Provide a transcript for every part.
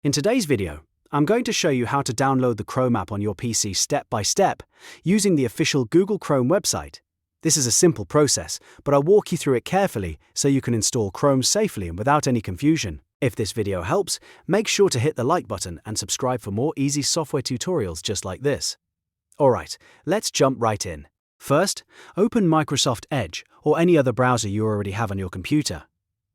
In today's video, I'm going to show you how to download the Chrome app on your PC step by step using the official Google Chrome website. This is a simple process, but I'll walk you through it carefully so you can install Chrome safely and without any confusion. If this video helps, make sure to hit the like button and subscribe for more easy software tutorials just like this. Alright, let's jump right in. First, open Microsoft Edge or any other browser you already have on your computer.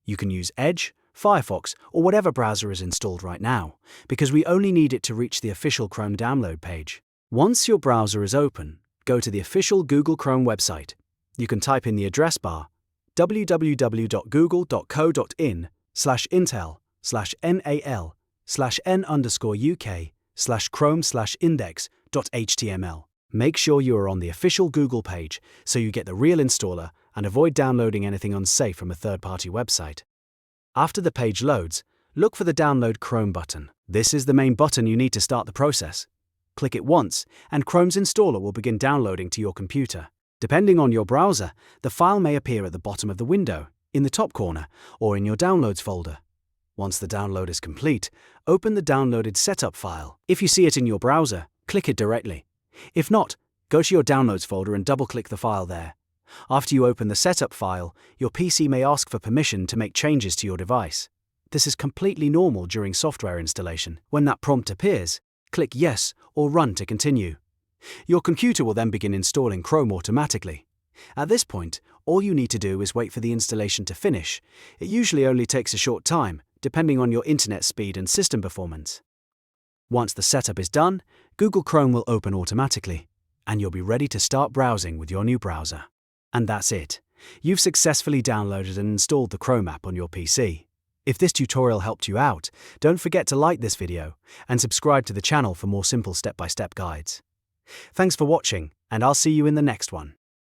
You can use Edge, Firefox, or whatever browser is installed right now, because we only need it to reach the official Chrome download page. Once your browser is open, go to the official Google Chrome website. You can type in the address bar www.google.co.in/intel/n_uk/chrome/index.html. Make sure you are on the official Google page so you get the real installer and avoid downloading anything unsafe from a third-party website. After the page loads, look for the Download Chrome button. This is the main button you need to start the process. Click it once, and Chrome's installer will begin downloading to your computer. Depending on your browser, the file may appear at the bottom of the window, in the top corner, or in your Downloads folder. Once the download is complete, open the downloaded setup file. If you see it in your browser, click it directly. If not, go to your Downloads folder and double-click the file there. After you open the setup file, your PC may ask for permission to make changes to your device. This is completely normal during software installation. When that prompt appears, click Yes or Run to continue. Your computer will then begin installing Chrome automatically. At this point, all you need to do is wait for the installation to finish. It usually only takes a short time, depending on your internet speed and system performance. Once the setup is done, Google Chrome will open automatically, and you'll be ready to start browsing with your new browser. And that's it. You've successfully downloaded and installed the Chrome app on your PC. If this tutorial helped you out, don't forget to like this video and subscribe to the channel for more simple step-by-step guides. Thanks for watching, and I'll see you in the next one.